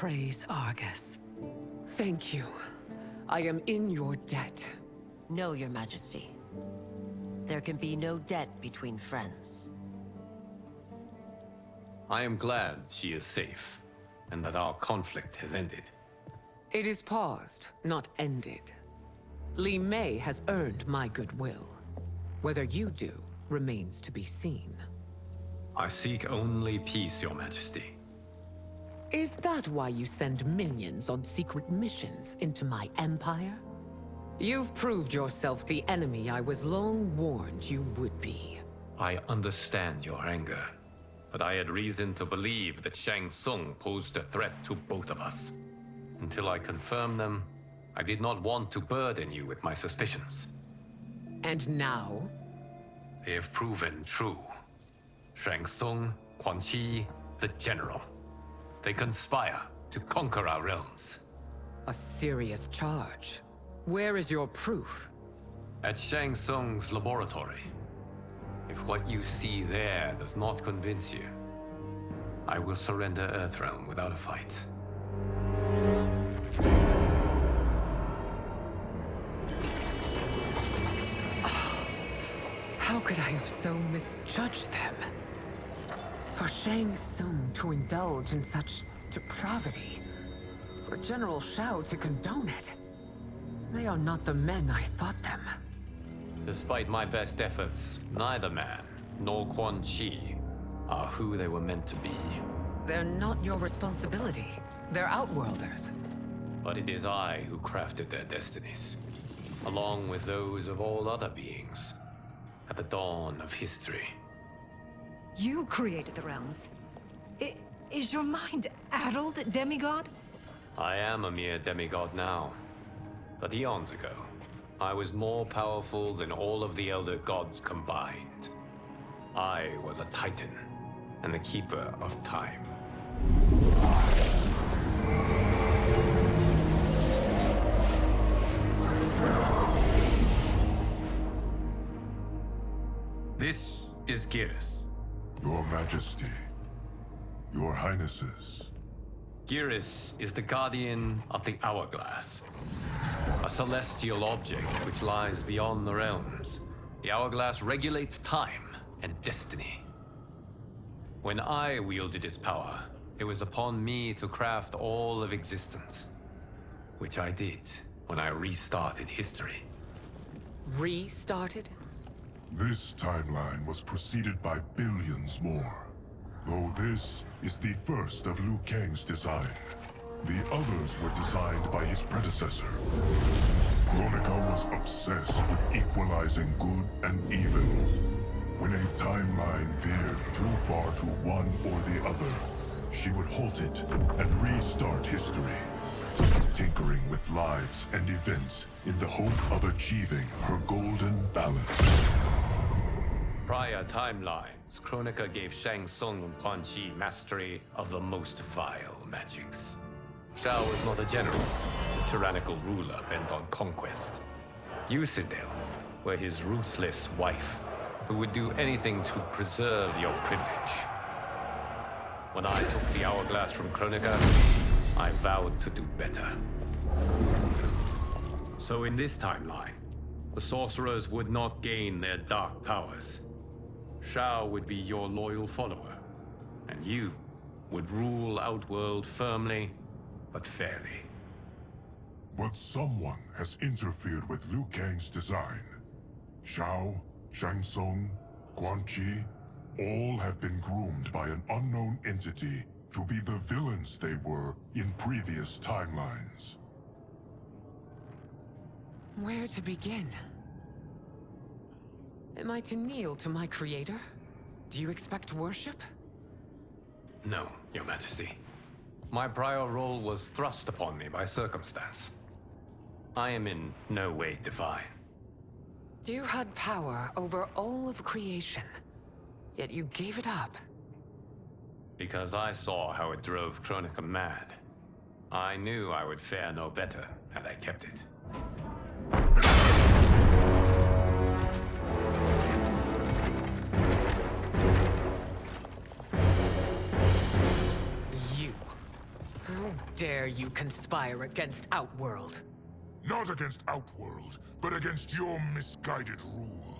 praise Argus. Thank you. I am in your debt. No, Your Majesty. There can be no debt between friends. I am glad she is safe, and that our conflict has ended. It is paused, not ended. Li Mei has earned my goodwill. Whether you do remains to be seen. I seek only peace, Your Majesty. Is that why you send minions on secret missions into my empire? You've proved yourself the enemy I was long warned you would be. I understand your anger, but I had reason to believe that Tsung posed a threat to both of us. Until I confirmed them, I did not want to burden you with my suspicions. And now? They have proven true. Tsung, Quan Chi, the General. They conspire to conquer our realms. A serious charge. Where is your proof? At Shang Tsung's laboratory. If what you see there does not convince you, I will surrender Earthrealm without a fight. How could I have so misjudged them? For Shang Tsung to indulge in such depravity, for General Shao to condone it, they are not the men I thought them. Despite my best efforts, neither man nor Quan Chi are who they were meant to be. They're not your responsibility. They're Outworlders. But it is I who crafted their destinies, along with those of all other beings, at the dawn of history. You created the realms. Is your mind addled, demigod? I am a mere demigod now. But eons ago, I was more powerful than all of the Elder Gods combined. I was a Titan, and the Keeper of Time. This is Geras. Your Majesty, Your Highnesses. Geras is the guardian of the Hourglass, a celestial object which lies beyond the realms. The Hourglass regulates time and destiny. When I wielded its power, it was upon me to craft all of existence, which I did when I restarted history. Restarted? This timeline was preceded by billions more. Though this is the first of Liu Kang's design, the others were designed by his predecessor. Kronika was obsessed with equalizing good and evil. When a timeline veered too far to one or the other, she would halt it and restart history, tinkering with lives and events in the hope of achieving her golden balance. Prior timelines, Kronika gave Shang Tsung and Quan Chi mastery of the most vile magics. Shao was not a general, a tyrannical ruler bent on conquest. You, Sindel, were his ruthless wife, who would do anything to preserve your privilege. When I took the Hourglass from Kronika, I vowed to do better. So in this timeline, the sorcerers would not gain their dark powers. Shao would be your loyal follower, and you would rule Outworld firmly, but fairly. But someone has interfered with Liu Kang's design. Shao, Shang Tsung, Quan Chi, all have been groomed by an unknown entity to be the villains they were in previous timelines. Where to begin? Am I to kneel to my creator? Do you expect worship? No, Your Majesty. My prior role was thrust upon me by circumstance. I am in no way divine. You had power over all of creation, yet you gave it up. Because I saw how it drove Kronika mad. I knew I would fare no better had I kept it. You. How dare you conspire against Outworld? Not against Outworld, but against your misguided rule.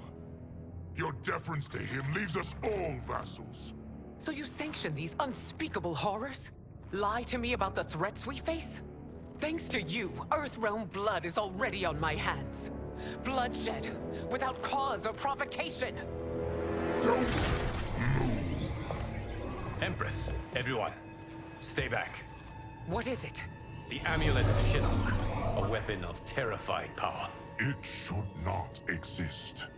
Your deference to him leaves us all vassals. So you sanction these unspeakable horrors? Lie to me about the threats we face? Thanks to you, Earthrealm blood is already on my hands. Bloodshed, without cause or provocation. Don't move. Empress, everyone, stay back. What is it? The Amulet of Shinnok, a weapon of terrifying power. It should not exist.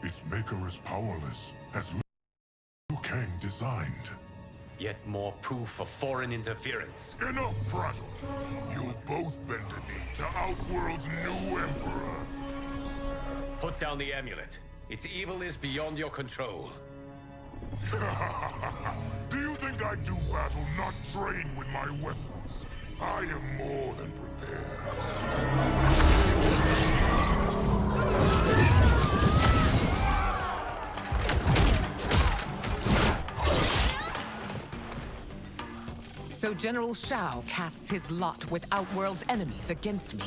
Its maker is powerless, as Liu Kang designed. Yet more proof of foreign interference. Enough prattle. You'll both bend a knee to Outworld's new emperor. Put down the amulet. Its evil is beyond your control. Do you think I do battle not trained with my weapons? I am more than prepared. So General Shao casts his lot with Outworld's enemies against me.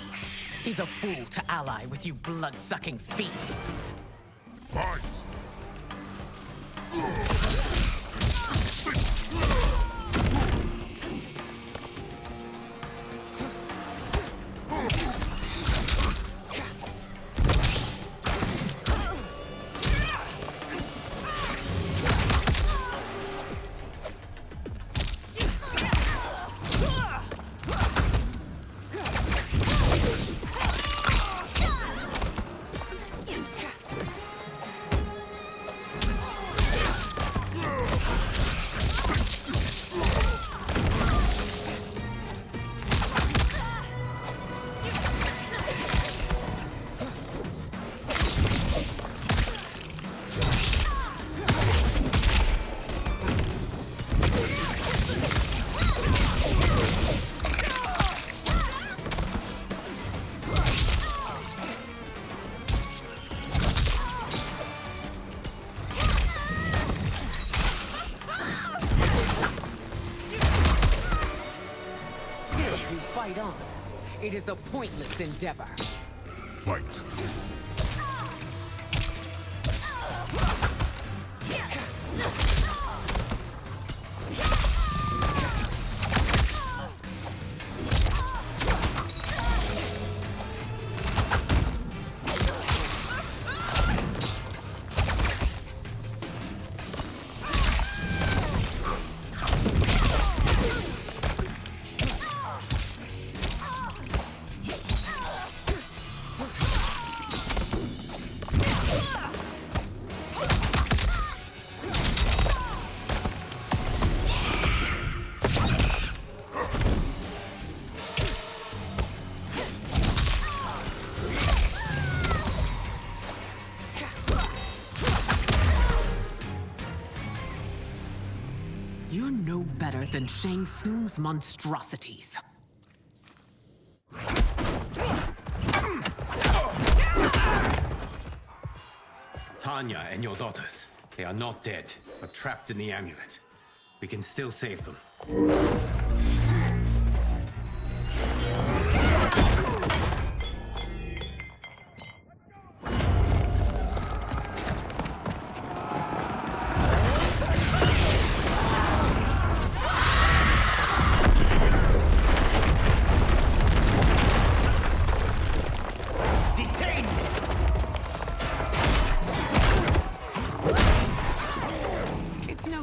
He's a fool to ally with you blood-sucking fiends. Fight! Fight on. It is a pointless endeavor. Fight! You're no better than Shang Tsung's monstrosities. Tanya and your daughters, they are not dead, but trapped in the amulet. We can still save them.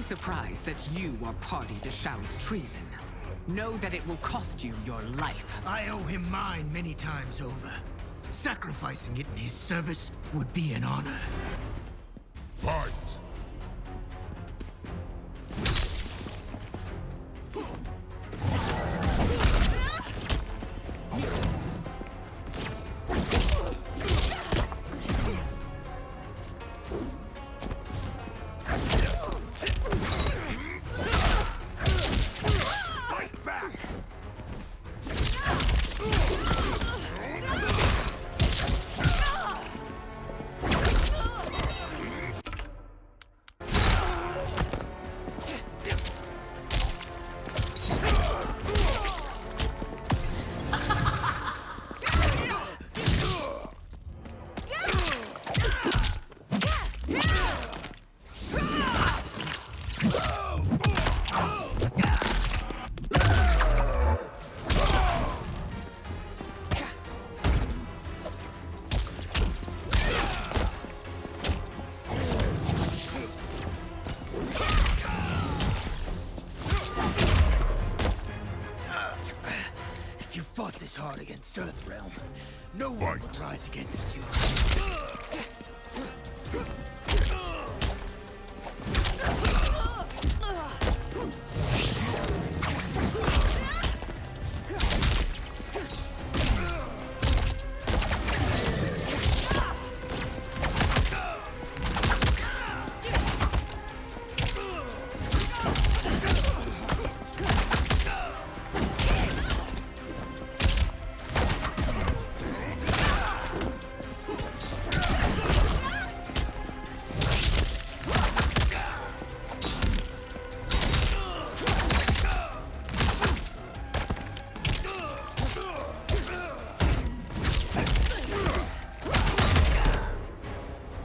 Surprise that you are party to Shao's treason. Know that it will cost you your life. I owe him mine many times over. Sacrificing it in his service would be an honor. Fight! guard against Earthrealm. No one Fight. would rise against you.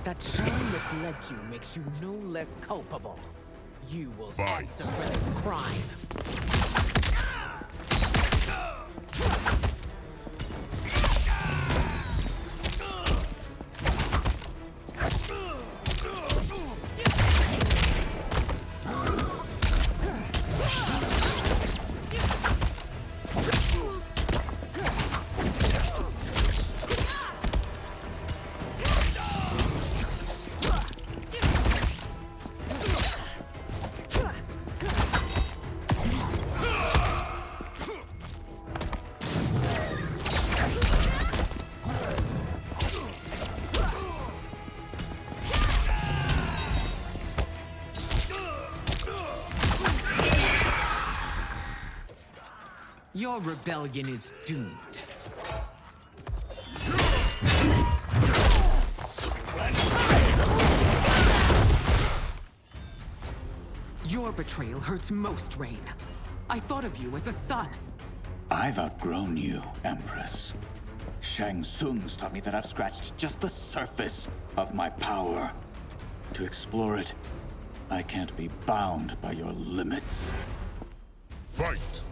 That Shang misled you makes you no less culpable. You will Fight. answer for this crime. Your rebellion is doomed. Your betrayal hurts most, Rain. I thought of you as a son. I've outgrown you, Empress. Shang Tsung's taught me that I've scratched just the surface of my power. To explore it, I can't be bound by your limits. Fight!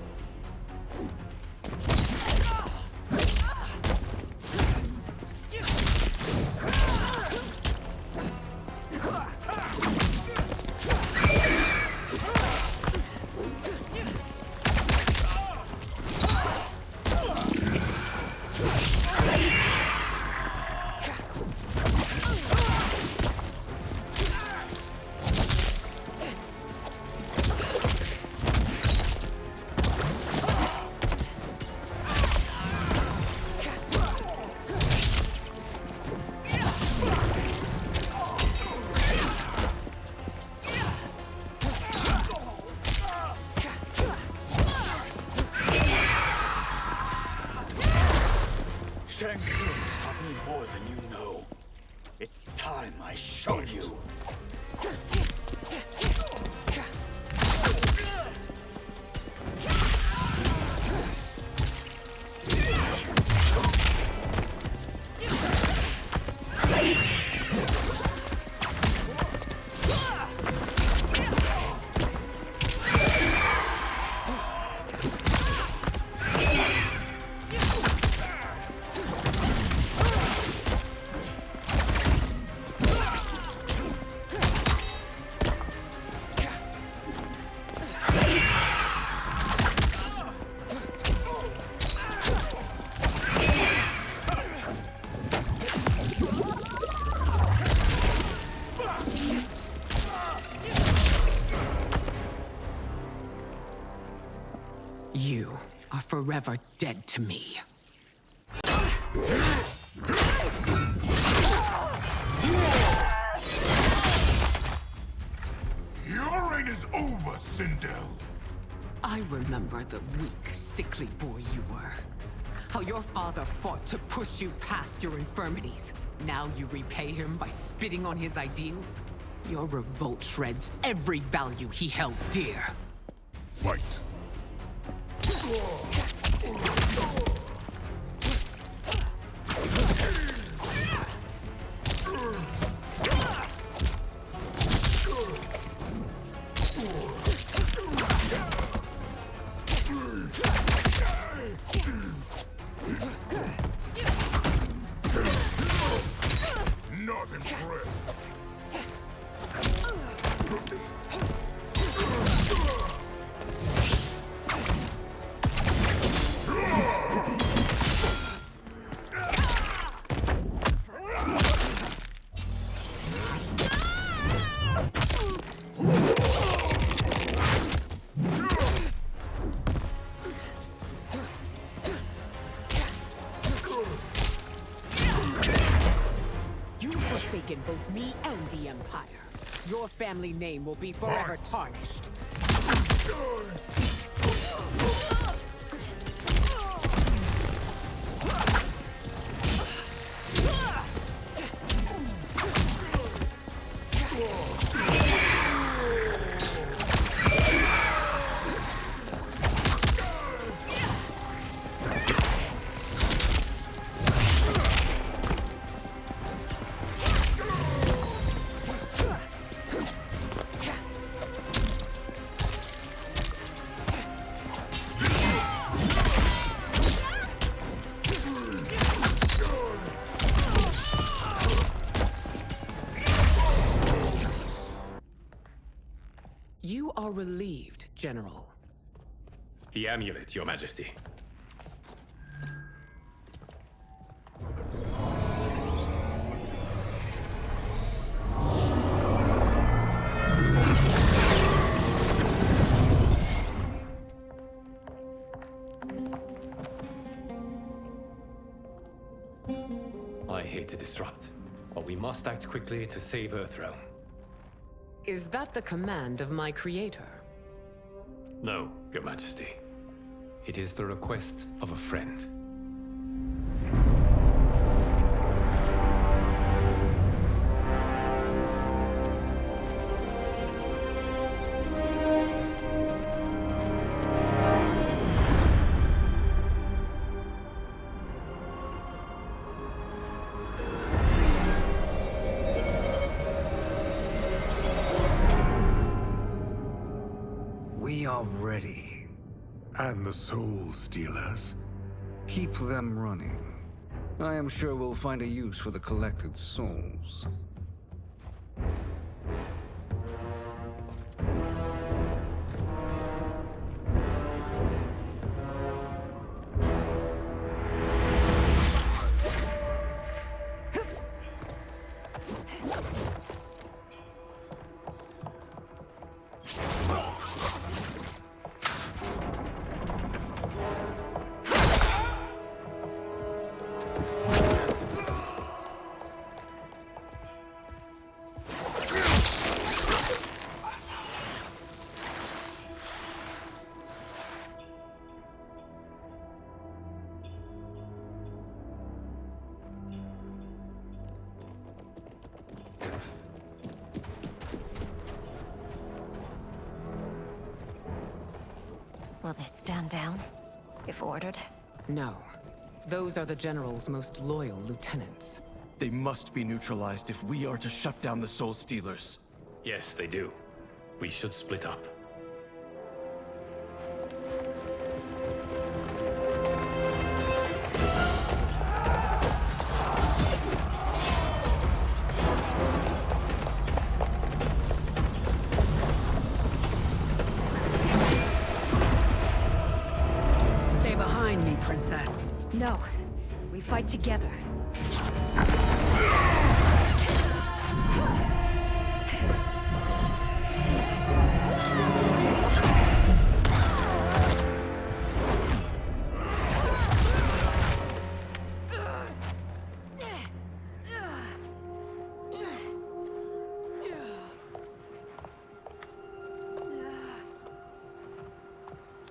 Shang Tsung's taught me more than you know. It's time I showed you. You are forever dead to me. Your reign is over, Sindel. I remember the weak, sickly boy you were. How your father fought to push you past your infirmities. Now you repay him by spitting on his ideals? Your revolt shreds every value he held dear. Fight! Not impressed. You've forsaken both me and the Empire. Your family name will be forever tarnished. You are relieved, General. The amulet, Your Majesty. I hate to disrupt, but we must act quickly to save Earthrealm. Is that the command of my creator? No, Your Majesty. It is the request of a friend. We are ready. And the Soul Stealers? Keep them running. I am sure we'll find a use for the collected souls. Will they stand down, if ordered? No. Those are the General's most loyal lieutenants. They must be neutralized if we are to shut down the Soul Stealers. Yes, they do. We should split up. Stay behind me, Princess. No. We fight together.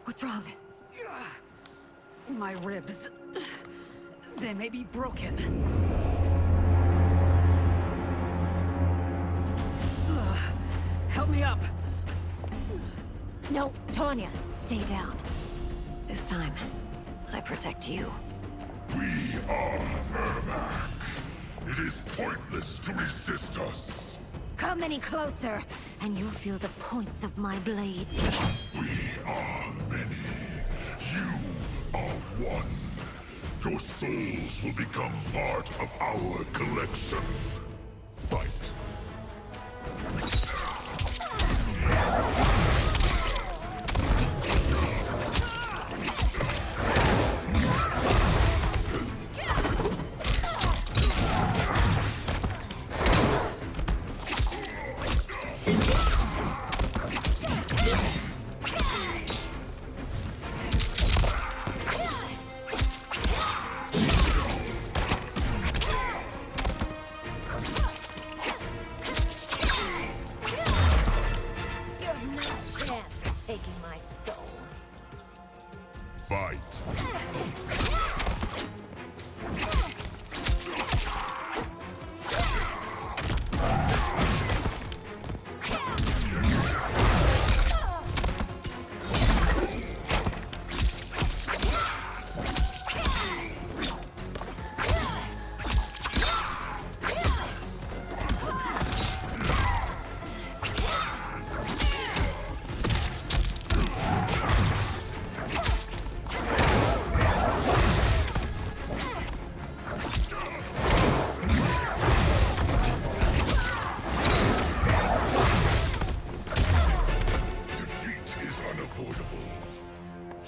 What's wrong? My ribs. They may be broken. Help me up. No, Tanya, stay down. This time, I protect you. We are Murmur. It is pointless to resist us. Come any closer, and you'll feel the points of my blades. We are many. You are one. Your souls will become part of our collection. Fight. Fight!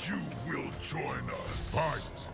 You will join us. Fight!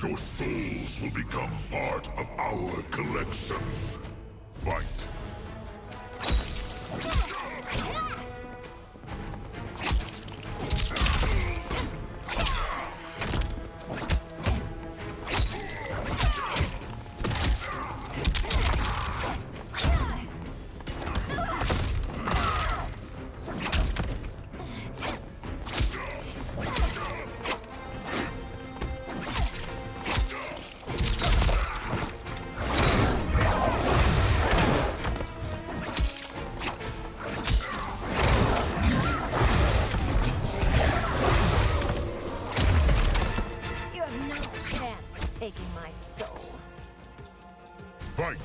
Your souls will become part of our collection. Fight! Taking my soul. Fight!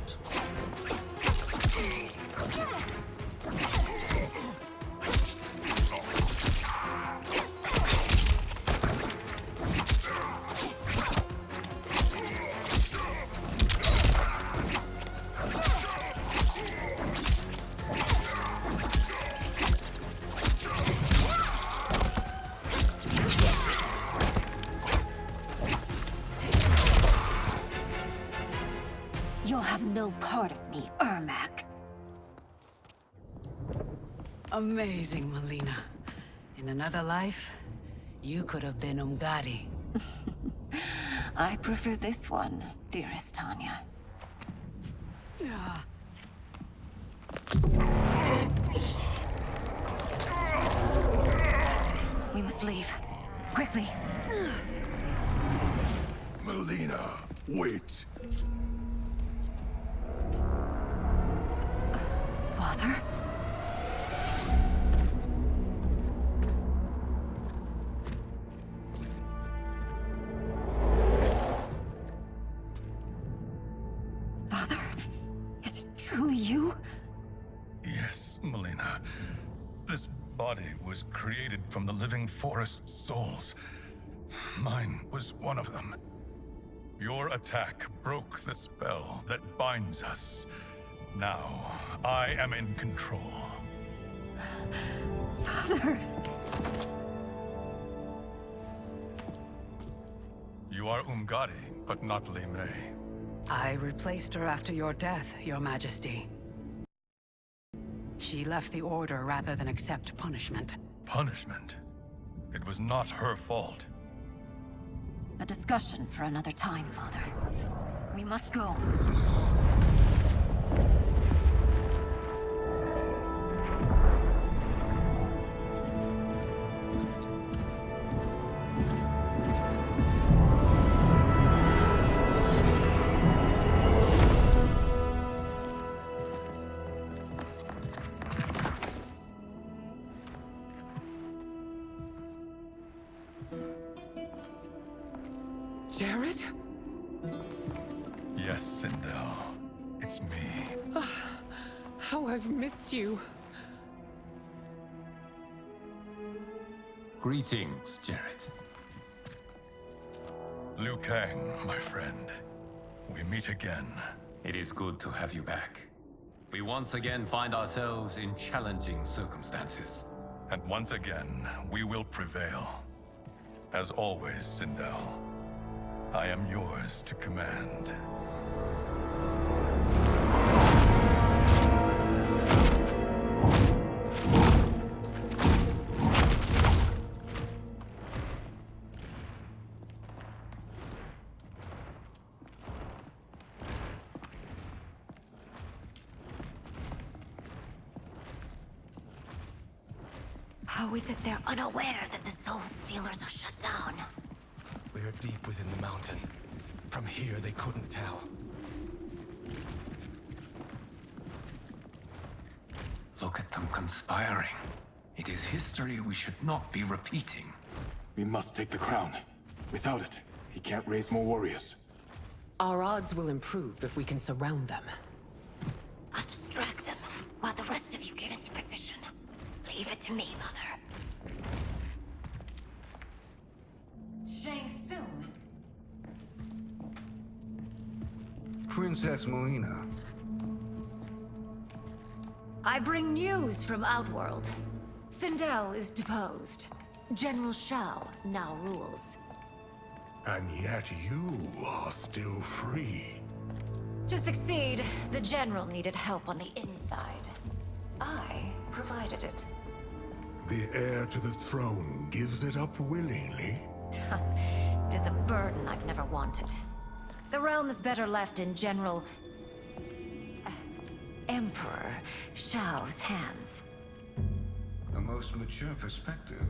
You'll have no part of me, Ermac. Amazing, Melina. In another life, you could have been Umgadi. I prefer this one, dearest Tanya. We must leave. Quickly. Melina, wait. Father? Father? Is it truly you? Yes, Melina. This body was created from the living forest's souls. Mine was one of them. Your attack broke the spell that binds us. Now, I am in control. Father! You are Umgadi, but not Li Mei. I replaced her after your death, Your Majesty. She left the Order rather than accept punishment. Punishment? It was not her fault. A discussion for another time, Father. We must go. Jared? Yes, Sindel. It's me. How I've missed you. Greetings, Jared. Liu Kang, my friend. We meet again. It is good to have you back. We once again find ourselves in challenging circumstances. And once again, we will prevail. As always, Sindel, I am yours to command. How is it they're unaware that the Soul Stealers are shut down? We are deep within the mountain. From here, they couldn't tell. Look at them conspiring. It is history we should not be repeating. We must take the crown. Without it, he can't raise more warriors. Our odds will improve if we can surround them. I'll distract them while the rest of you get into position. Leave it to me, Mother. Shang Tsung. Princess Melina. I bring news from Outworld. Sindel is deposed. General Shao now rules. And yet you are still free. To succeed, the General needed help on the inside. I provided it. The heir to the throne gives it up willingly. It is a burden I've never wanted. The realm is better left in General... Emperor Shao's hands. A most mature perspective.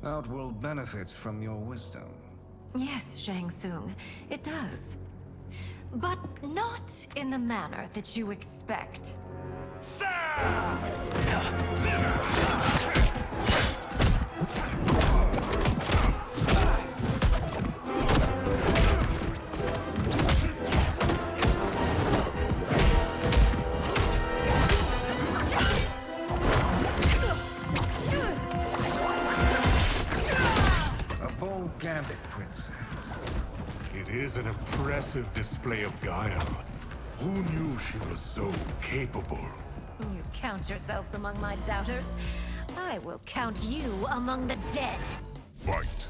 Outworld benefits from your wisdom. Yes, Shang Tsung, it does. But not in the manner that you expect. A bold gambit, princess. It is an impressive display of guile. Who knew she was so capable? You count yourselves among my doubters. I will count you among the dead. Fight.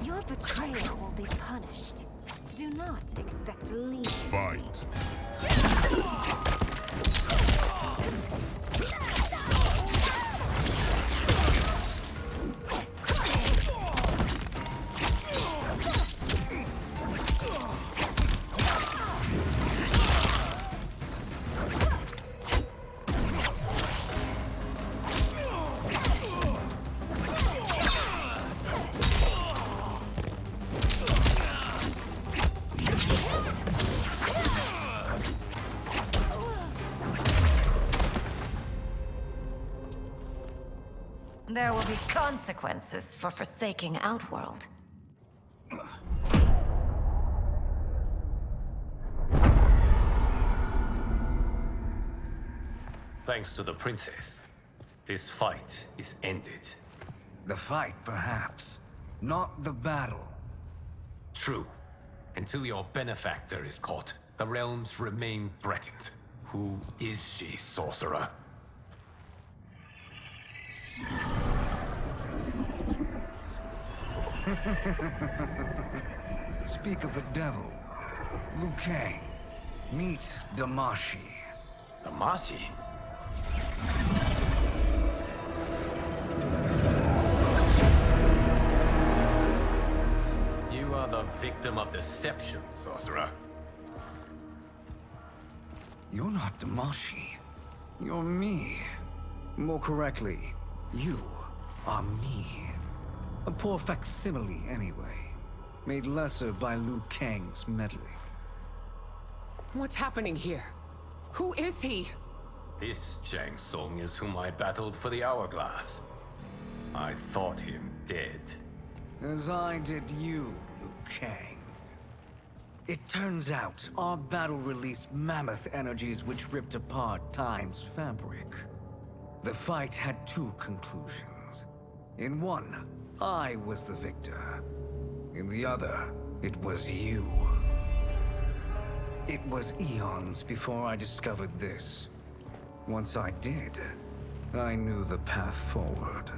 Your betrayal will be punished. Do not expect to leave. Fight. There will be consequences for forsaking Outworld. Thanks to the princess, this fight is ended. The fight, perhaps. Not the battle. True. Until your benefactor is caught, the realms remain threatened. Who is she, sorcerer? Speak of the devil. Liu Kang. Meet Damashi. Damashi? You are the victim of deception, sorcerer. You're not Damashi. You're me. More correctly, You are me. A poor facsimile, anyway. Made lesser by Liu Kang's meddling. What's happening here? Who is he? This Shang Tsung is whom I battled for the Hourglass. I thought him dead. As I did you, Liu Kang. It turns out our battle released mammoth energies which ripped apart time's fabric. The fight had two conclusions. In one, I was the victor. In the other, it was you. It was eons before I discovered this. Once I did, I knew the path forward.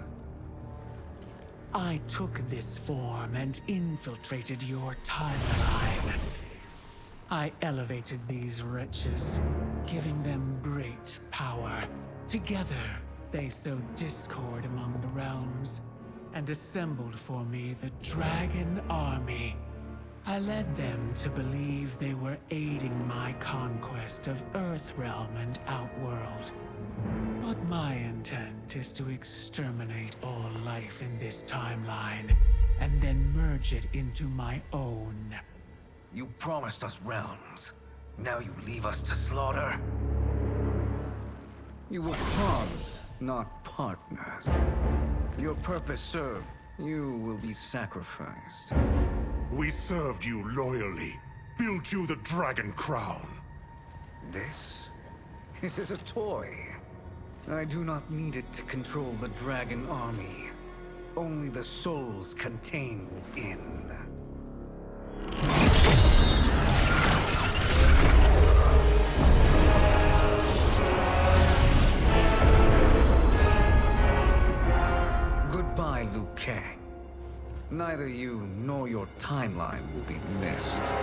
I took this form and infiltrated your timeline. I elevated these wretches, giving them great power. Together, they sowed discord among the realms, and assembled for me the Dragon Army. I led them to believe they were aiding my conquest of Earthrealm and Outworld. But my intent is to exterminate all life in this timeline, and then merge it into my own. You promised us realms. Now you leave us to slaughter? You were pawns, not partners. Your purpose served. You will be sacrificed. We served you loyally, built you the Dragon Crown. This is a toy. I do not need it to control the Dragon Army. Only the souls contained within. Goodbye, Liu Kang. Neither you nor your timeline will be missed.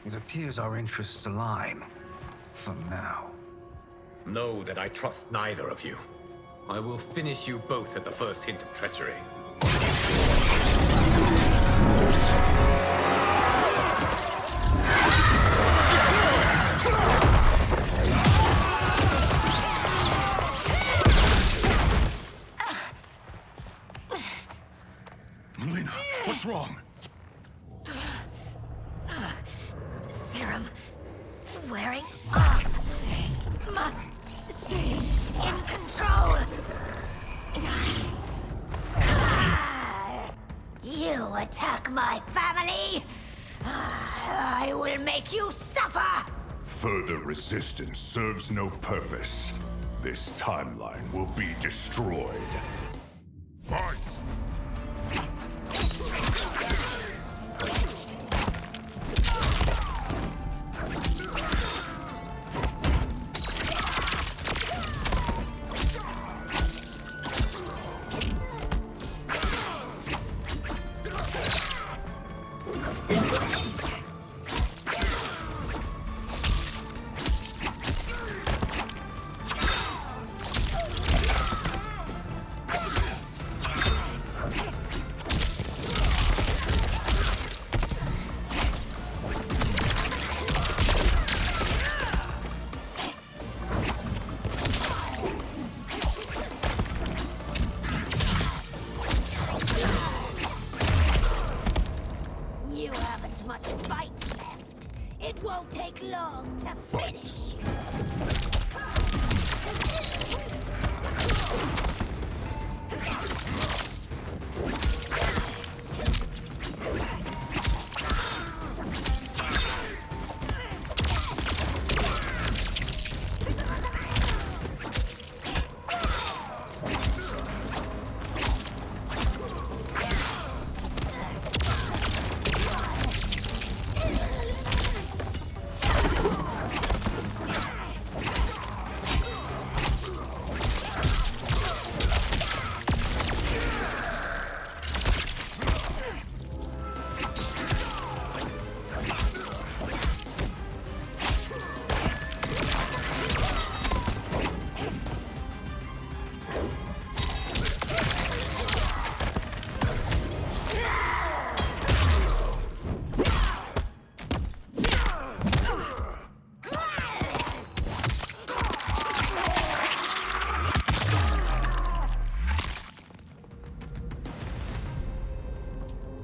It appears our interests align. For now. Know that I trust neither of you. I will finish you both at the first hint of treachery. Melina, what's wrong? Serum wearing off. Must stay in control. You attack my family. I will make you suffer. Further resistance serves no purpose. This timeline will be destroyed. Fight!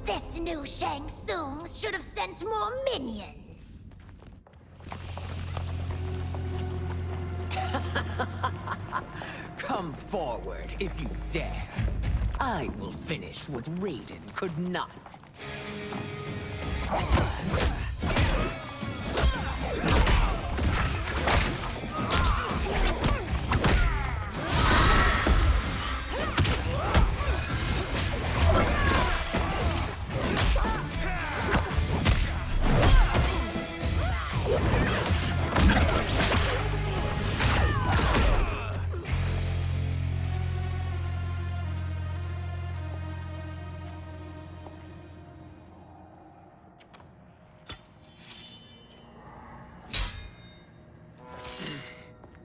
This new Shang Tsung should have sent more minions. Come forward if you dare. I will finish what Raiden could not.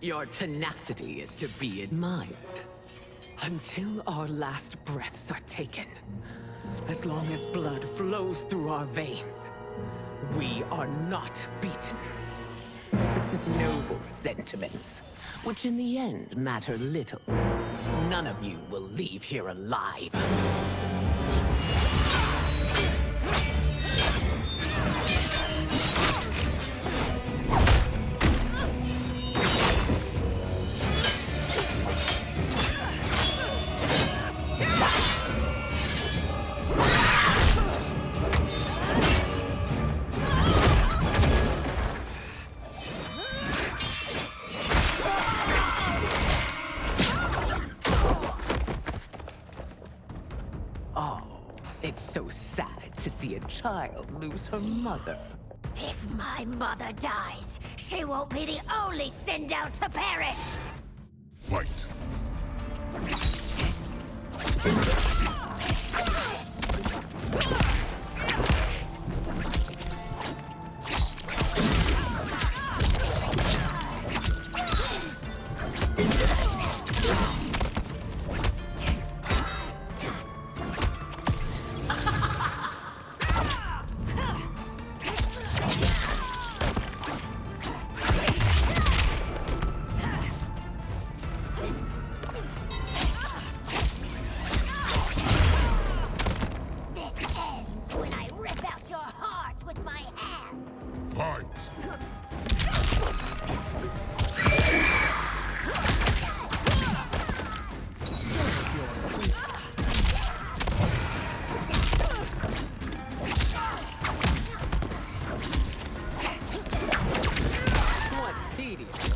Your tenacity is to be admired. Until our last breaths are taken, as long as blood flows through our veins, we are not beaten. Noble sentiments, which in the end matter little. None of you will leave here alive. It's so sad to see a child lose her mother. If my mother dies, she won't be the only sinned out to perish! Fight! Fight! What tedious.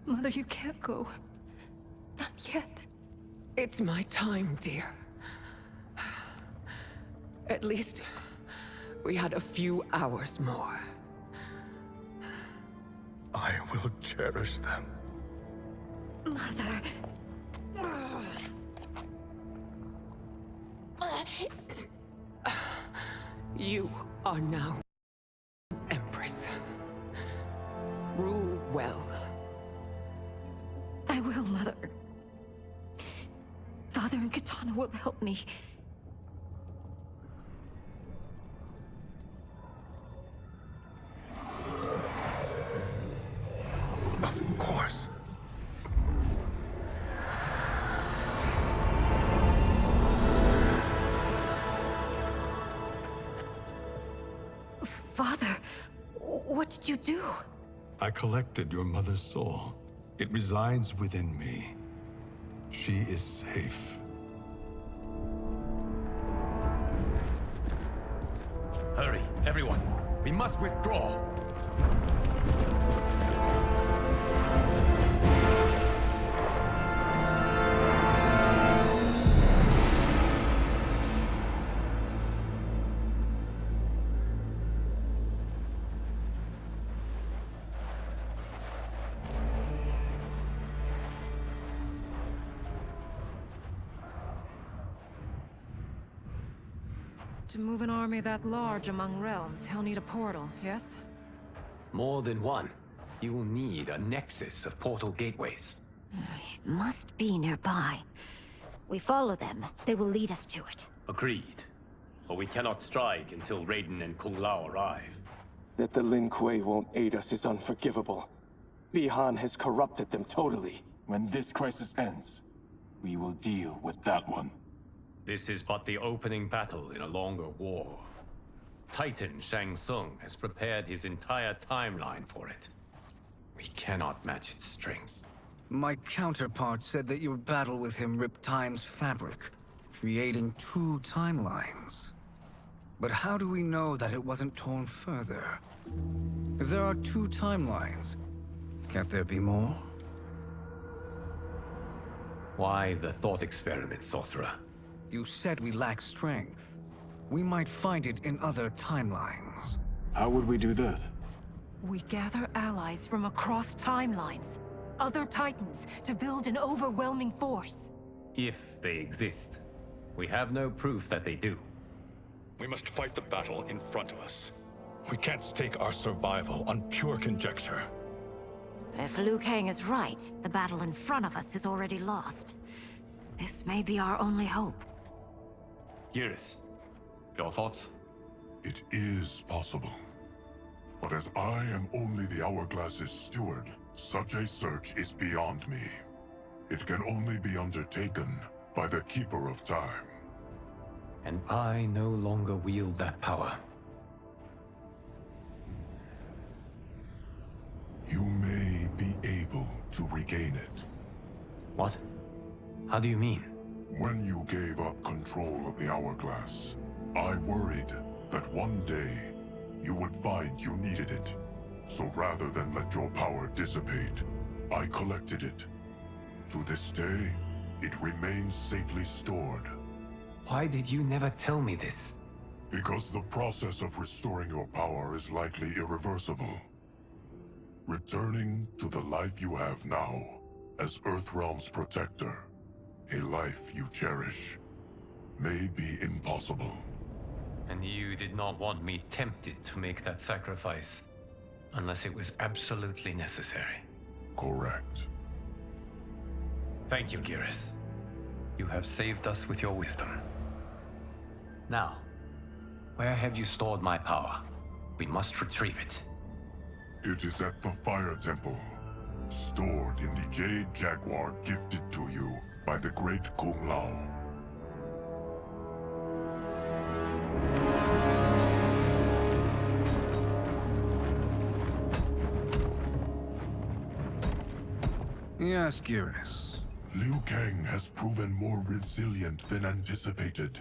Mother, you can't go. Not yet. It's my time, dear. At least, we had a few hours more. I will cherish them. Mother. You are now Empress. Rule well. I will, Mother. Father and Katana will help me. Of course. Father, what did you do? I collected your mother's soul. It resides within me. She is safe. Hurry, everyone. We must withdraw. To move an army that large among realms, he'll need a portal, yes? More than one. You will need a nexus of portal gateways. It must be nearby. We follow them. They will lead us to it. Agreed. But we cannot strike until Raiden and Kung Lao arrive. That the Lin Kuei won't aid us is unforgivable. Bihan has corrupted them totally. When this crisis ends, we will deal with that one. This is but the opening battle in a longer war. Titan Shang Tsung has prepared his entire timeline for it. We cannot match its strength. My counterpart said that your battle with him ripped time's fabric, creating 2 timelines. But how do we know that it wasn't torn further? If there are 2 timelines, can't there be more? Why the thought experiment, Sorcerer? You said we lack strength. We might find it in other timelines. How would we do that? We gather allies from across timelines, other titans, to build an overwhelming force. If they exist. We have no proof that they do. We must fight the battle in front of us. We can't stake our survival on pure conjecture. If Liu Kang is right, the battle in front of us is already lost. This may be our only hope. Geras, your thoughts? It is possible. But as I am only the Hourglass's steward, such a search is beyond me. It can only be undertaken by the Keeper of Time. And I no longer wield that power. You may be able to regain it. What? How do you mean? When you gave up control of the Hourglass, I worried that one day you would find you needed it. So rather than let your power dissipate, I collected it. To this day, it remains safely stored. Why did you never tell me this? Because the process of restoring your power is likely irreversible. Returning to the life you have now, as Earthrealm's protector, a life you cherish, may be impossible. And you did not want me tempted to make that sacrifice, unless it was absolutely necessary. Correct. Thank you, Geras. You have saved us with your wisdom. Now, where have you stored my power? We must retrieve it. It is at the Fire Temple, stored in the Jade Jaguar gifted to you by the great Kung Lao. Yes, Geras. Liu Kang has proven more resilient than anticipated.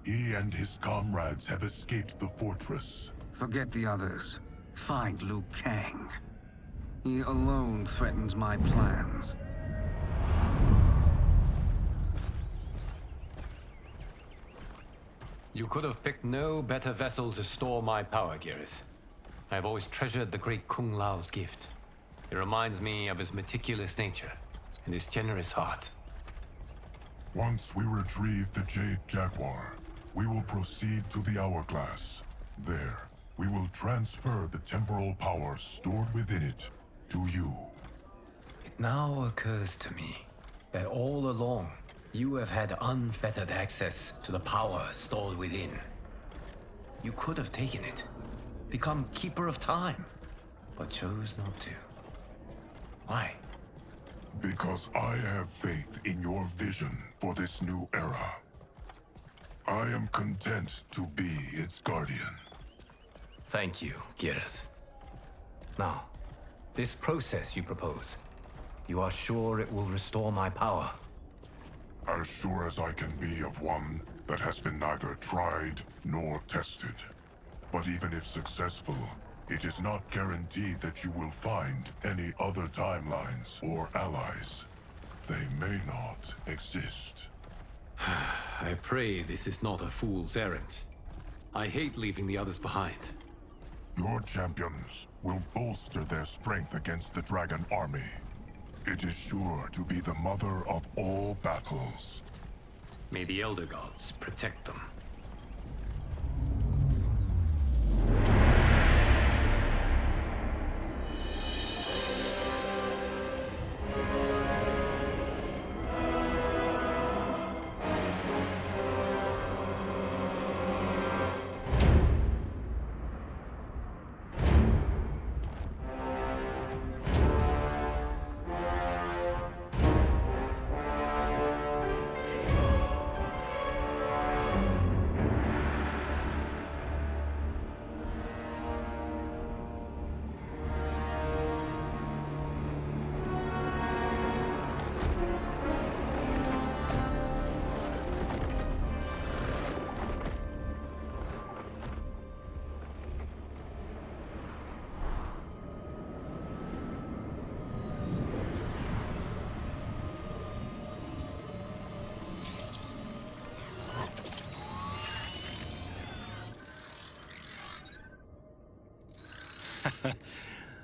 He and his comrades have escaped the fortress. Forget the others. Find Liu Kang. He alone threatens my plans. You could have picked no better vessel to store my power, Geras. I have always treasured the great Kung Lao's gift. It reminds me of his meticulous nature and his generous heart. Once we retrieve the Jade Jaguar, we will proceed to the Hourglass. There, we will transfer the temporal power stored within it to you. It now occurs to me that all along, you have had unfettered access to the power stored within. You could have taken it, become Keeper of Time, but chose not to. Why? Because I have faith in your vision for this new era. I am content to be its guardian. Thank you, Geras. Now, this process you propose, you are sure it will restore my power? As sure as I can be of one that has been neither tried nor tested. But even if successful, it is not guaranteed that you will find any other timelines or allies. They may not exist. I pray this is not a fool's errand. I hate leaving the others behind. Your champions will bolster their strength against the Dragon Army. It is sure to be the mother of all battles. May the Elder Gods protect them.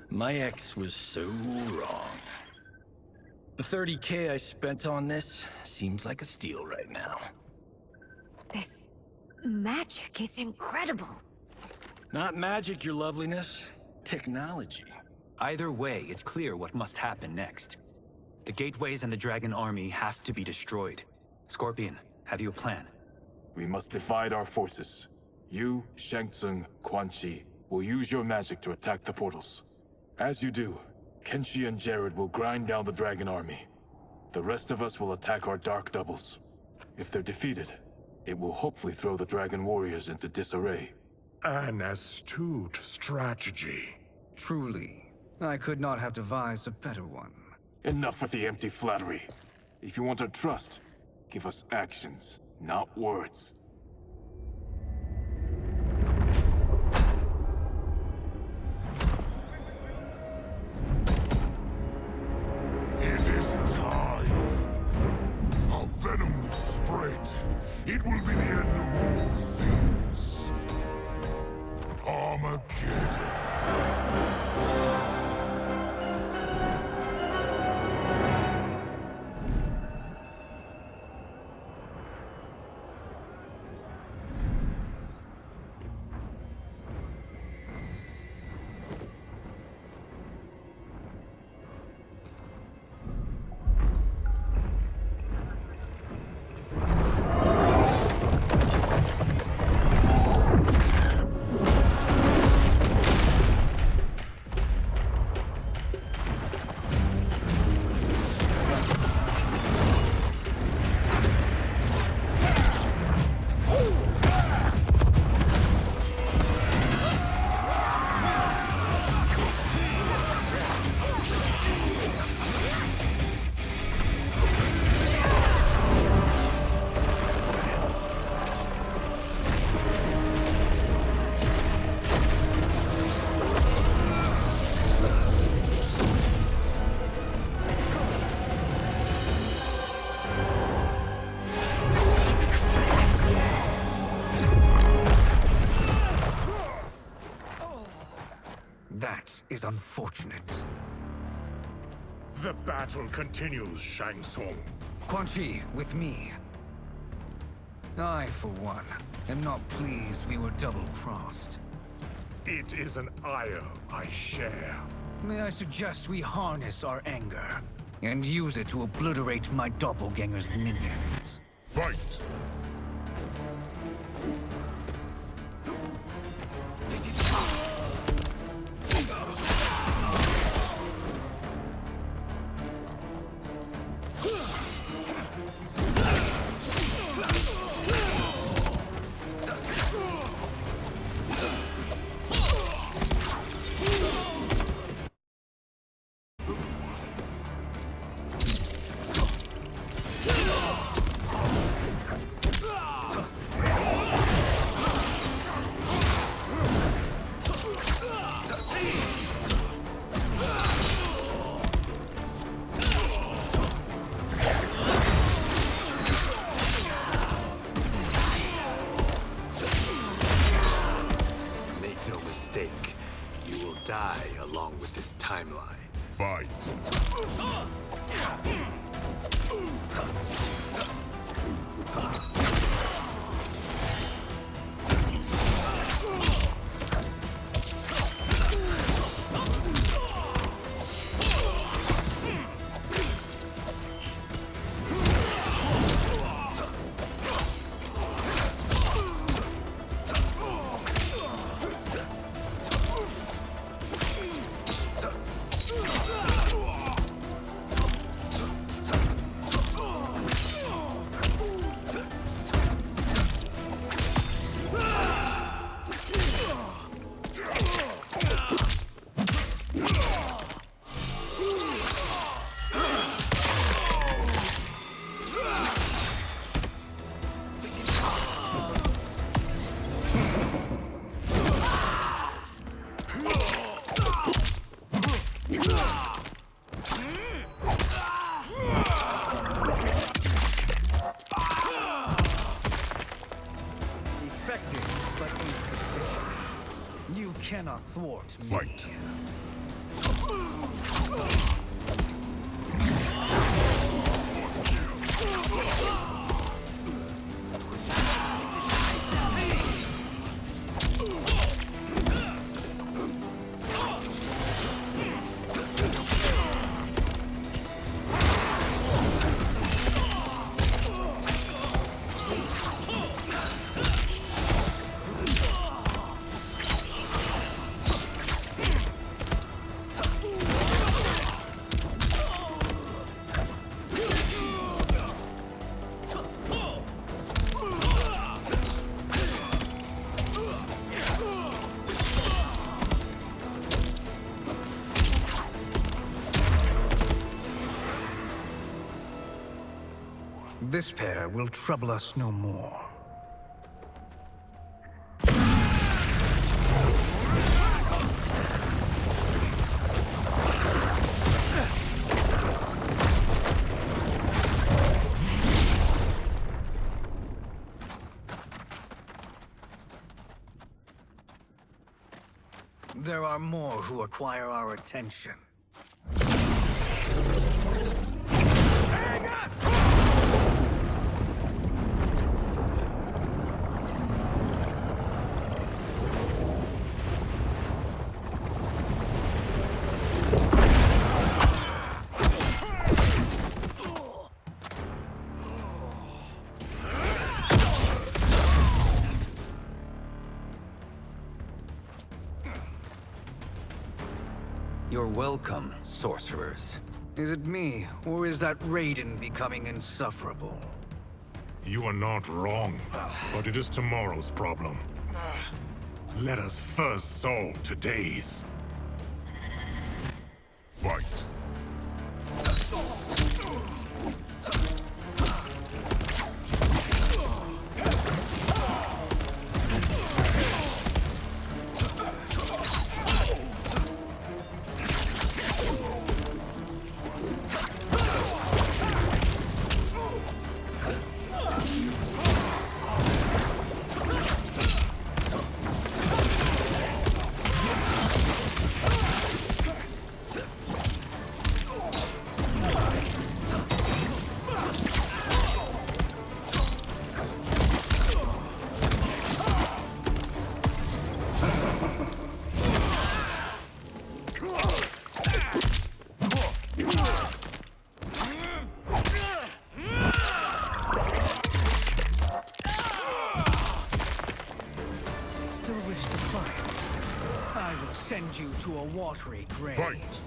My ex was so wrong. The 30K I spent on this seems like a steal right now. This magic is incredible. Not magic, your loveliness. Technology. Either way, it's clear what must happen next. The gateways and the Dragon Army have to be destroyed. Scorpion, have you a plan? We must divide our forces. You, Shang Tsung, Quan Chi, will use your magic to attack the portals. As you do, Kenshi and Jared will grind down the Dragon Army. The rest of us will attack our Dark Doubles. If they're defeated, it will hopefully throw the Dragon Warriors into disarray. An astute strategy. Truly, I could not have devised a better one. Enough with the empty flattery. If you want our trust, give us actions, not words. It is time. Our venom will spread. It will be the end of all things. Armageddon. That is unfortunate. The battle continues, Shang Tsung. Quan Chi, with me. I, for one, am not pleased we were double-crossed. It is an ire I share. May I suggest we harness our anger and use it to obliterate my doppelganger's minions? Fight! thwart me. Fight. This pair will trouble us no more. There are more who acquire our attention. You're welcome, sorcerers. Is it me, or is that Raiden becoming insufferable? You are not wrong, but it is tomorrow's problem. Let us first solve today's. Fight. Still wish to fight? I will send you to a watery grave. Fight!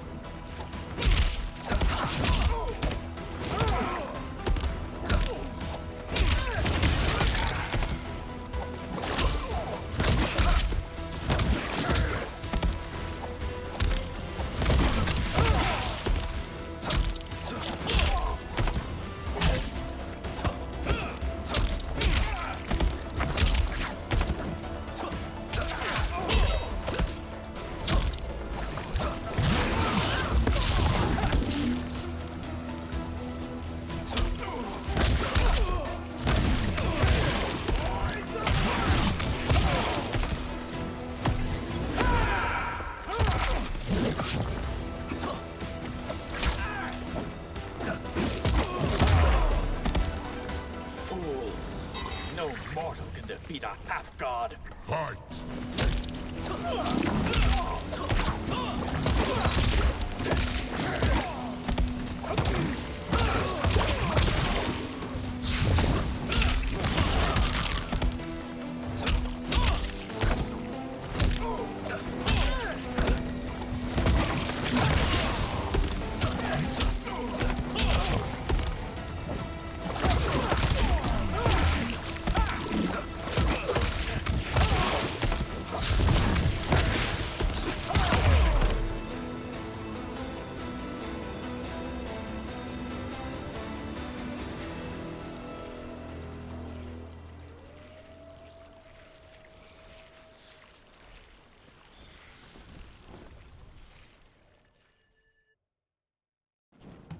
No mortal can defeat a half-god. Fight!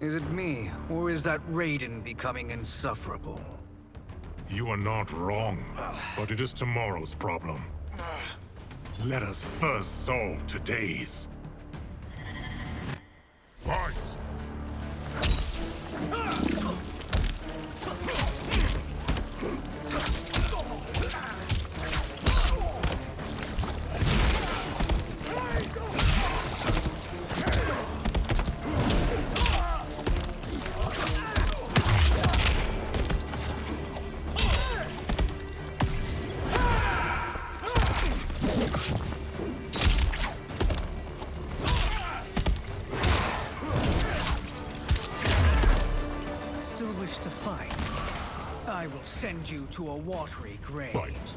Is it me, or is that Raiden becoming insufferable? You are not wrong, but it is tomorrow's problem. Let us first solve today's. Fight! Still wish to fight? I will send you to a watery grave. Fight.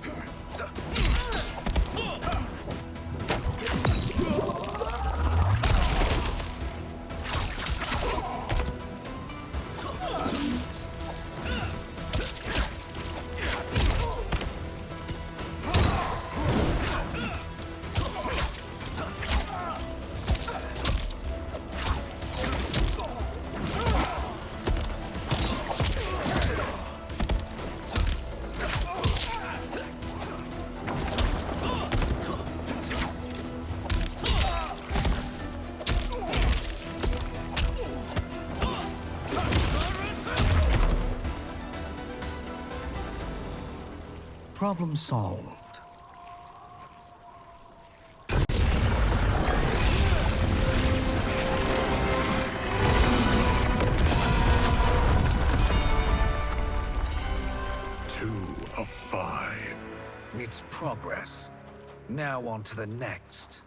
Problem solved. Two of 5. It's progress. Now on to the next.